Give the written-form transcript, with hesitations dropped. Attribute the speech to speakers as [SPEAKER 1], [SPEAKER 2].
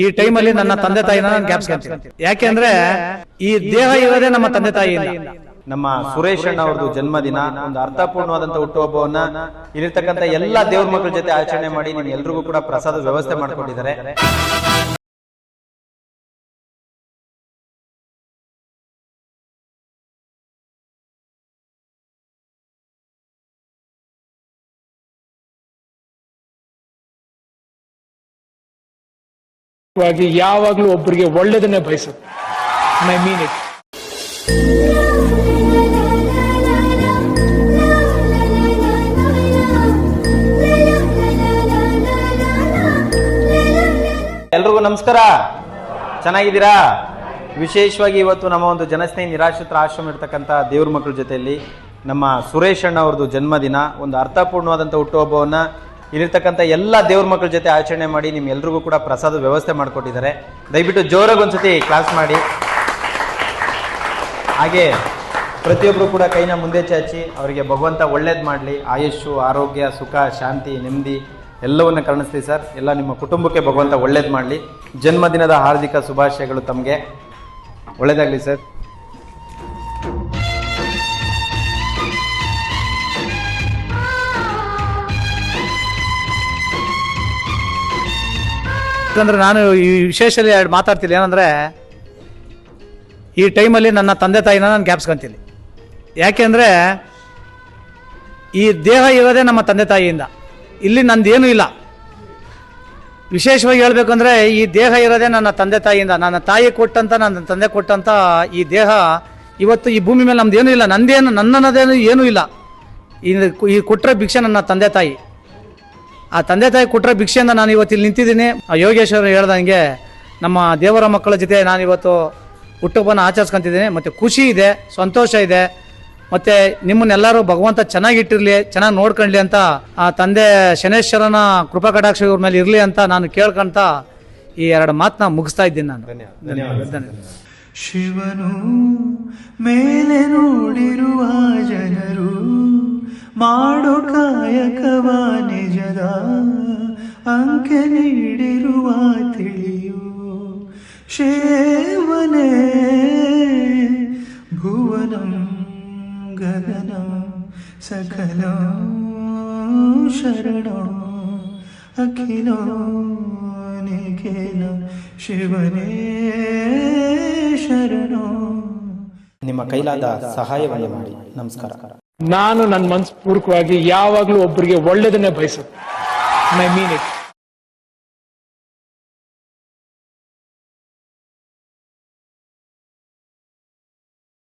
[SPEAKER 1] ಈ ಟೈಮಲ್ಲಿ ನನ್ನ ತಂದೆ ತಾಯಿನ ನಾನು ಜ್ಞಾಪಿಸ್ಕೊಂತೀನಿ. ಯಾಕೆಂದ್ರೆ ಈ ದೇಹ ಇರೋದೇ ನಮ್ಮ ತಂದೆ ತಾಯಿಯಿಂದ.
[SPEAKER 2] ನಮ್ಮ ಸುರೇಶ್ ಅಣ್ಣ ಅವ್ರದ್ದು ಜನ್ಮದಿನ, ಒಂದು ಅರ್ಥಪೂರ್ಣವಾದಂತ ಹುಟ್ಟುಹಬ್ಬವನ್ನ ಇಲ್ಲಿರ್ತಕ್ಕಂಥ ಎಲ್ಲಾ ದೇವ್ರ ಮಕ್ಕಳ ಜೊತೆ ಆಚರಣೆ ಮಾಡಿ ನಿಮ್ಗೆ ಎಲ್ರಿಗೂ ಕೂಡ ಪ್ರಸಾದ ವ್ಯವಸ್ಥೆ ಮಾಡ್ಕೊಂಡಿದ್ದಾರೆ.
[SPEAKER 3] ಯಾವಾಗ್ಲೂ ಒಬ್ಬರಿಗೆ ಒಳ್ಳೇದನ್ನೇ ಬಯಸುತ್ತೆ. I mean it.
[SPEAKER 2] ಎಲ್ರಿಗೂ ನಮಸ್ಕಾರ, ಚೆನ್ನಾಗಿದ್ದೀರಾ? ವಿಶೇಷವಾಗಿ ಇವತ್ತು ನಮ್ಮ ಒಂದು ಜನಸ್ನೇಹಿ ನಿರಾಶ್ರಿತರ ಆಶ್ರಮ ಇರ್ತಕ್ಕಂಥ ದೇವ್ರ ಮಕ್ಕಳ ಜೊತೆಯಲ್ಲಿ ನಮ್ಮ ಸುರೇಶ್ ಅಣ್ಣ ಅವ್ರದ್ದು ಜನ್ಮದಿನ, ಒಂದು ಅರ್ಥಪೂರ್ಣವಾದಂಥ ಹುಟ್ಟುಹಬ್ಬವನ್ನ ಇಲ್ಲಿರ್ತಕ್ಕಂಥ ಎಲ್ಲ ದೇವ್ರ ಮಕ್ಕಳ ಜೊತೆ ಆಚರಣೆ ಮಾಡಿ ನಿಮ್ಗೆ ಎಲ್ರಿಗೂ ಕೂಡ ಪ್ರಸಾದ ವ್ಯವಸ್ಥೆ ಮಾಡಿಕೊಟ್ಟಿದ್ದಾರೆ. ದಯವಿಟ್ಟು ಜೋರಾಗಿ ಒಂದ್ಸತಿ ಕ್ಲಾಸ್ ಮಾಡಿ. ಹಾಗೆ ಪ್ರತಿಯೊಬ್ಬರು ಕೂಡ ಕೈನ ಮುಂದೆ ಚಾಚಿ ಅವರಿಗೆ ಭಗವಂತ ಒಳ್ಳೇದು ಮಾಡಲಿ, ಆಯುಷ್ಯು, ಆರೋಗ್ಯ, ಸುಖ, ಶಾಂತಿ, ನೆಮ್ಮದಿ ಎಲ್ಲವನ್ನ ಕರುಣಿಸ್ಲಿ ಸರ್. ಎಲ್ಲ ನಿಮ್ಮ ಕುಟುಂಬಕ್ಕೆ ಭಗವಂತ ಒಳ್ಳೇದು ಮಾಡಲಿ. ಜನ್ಮದಿನದ ಹಾರ್ದಿಕ ಶುಭಾಶಯಗಳು ತಮಗೆ. ಒಳ್ಳೇದಾಗಲಿ ಸರ್.
[SPEAKER 1] ಯಾಕಂದ್ರೆ ನಾನು ಈ ವಿಶೇಷದಲ್ಲಿ ಮಾತಾಡ್ತೀನಿ. ಏನಂದರೆ ಈ ಟೈಮಲ್ಲಿ ನನ್ನ ತಂದೆ ತಾಯಿನ ನಾನು ಜ್ಞಾಪಿಸ್ಕೊಂತೀನಿ. ಯಾಕೆಂದರೆ ಈ ದೇಹ ಇರೋದೇ ನಮ್ಮ ತಂದೆ ತಾಯಿಯಿಂದ. ಇಲ್ಲಿ ನಂದೇನೂ ಇಲ್ಲ. ವಿಶೇಷವಾಗಿ ಹೇಳಬೇಕಂದ್ರೆ ಈ ದೇಹ ಇರೋದೇ ನನ್ನ ತಂದೆ ತಾಯಿಯಿಂದ. ನನ್ನ ತಾಯಿ ಕೊಟ್ಟಂಥ, ನನ್ನ ತಂದೆ ಕೊಟ್ಟಂಥ ಈ ದೇಹ ಇವತ್ತು ಈ ಭೂಮಿ ಮೇಲೆ ನಮ್ದೇನೂ ಇಲ್ಲ. ನನ್ನದೇನು ಏನೂ ಇಲ್ಲ. ಈ ಕೊಟ್ಟರೆ ಭಿಕ್ಷೆ ನನ್ನ ತಂದೆ ತಾಯಿ. ಆ ತಂದೆ ತಾಯಿ ಕೊಟ್ಟರೆ ಭಿಕ್ಷೆಯಿಂದ ನಾನು ಇವತ್ತು ಇಲ್ಲಿ ನಿಂತಿದ್ದೀನಿ. ಯೋಗೇಶ್ವರ ಹೇಳ್ದಂಗೆ ನಮ್ಮ ದೇವರ ಮಕ್ಕಳ ಜೊತೆ ನಾನಿವತ್ತು ಹುಟ್ಟುಹಬ್ಬನ ಆಚರಿಸ್ಕೊತಿದ್ದೀನಿ. ಮತ್ತು ಖುಷಿ ಇದೆ, ಸಂತೋಷ ಇದೆ. ಮತ್ತು ನಿಮ್ಮನ್ನೆಲ್ಲರೂ ಭಗವಂತ ಚೆನ್ನಾಗಿಟ್ಟಿರಲಿ, ಚೆನ್ನಾಗಿ ನೋಡ್ಕೊಳ್ಳಿ ಅಂತ ಆ ತಂದೆ ಶನೇಶ್ವರನ ಕೃಪಾ ಕಟಾಕ್ಷ ಇವ್ರ ಮೇಲೆ ಇರಲಿ ಅಂತ ನಾನು ಕೇಳ್ಕೊಂತ ಈ ಎರಡು ಮಾತನ್ನ ಮುಗಿಸ್ತಾ ಇದ್ದೀನಿ ನಾನು. ಧನ್ಯವಾದ.
[SPEAKER 4] ಶಿವನು ಮೇಲೆ ನೋಡಿರುವ ಜನರು ಮಾಡೋ ಕಾಯಕವ ನಿಜದ ಅಂಕೆ ನೀಡಿರುವ ತಿಳಿಯು ಶಿವನೇ ಭುವನಂ ಗಗನ ಸಕಲ ಶರಣ ಅಖಿಲ ನಿಖಿಲ ಶಿವನೇ ಶರಣ.
[SPEAKER 2] ನಿಮ್ಮ ಕೈಲಾದ ಸಹಾಯವನ್ನು ಮಾಡಿ. ನಮಸ್ಕಾರ.
[SPEAKER 3] ನಾನು ನನ್ನ ಮನಸ್ಪೂರ್ವಕವಾಗಿ ಯಾವಾಗ್ಲೂ ಒಬ್ಬರಿಗೆ ಒಳ್ಳೇದನ್ನೇ ಬಯಸುತ್ತೆ. I mean it.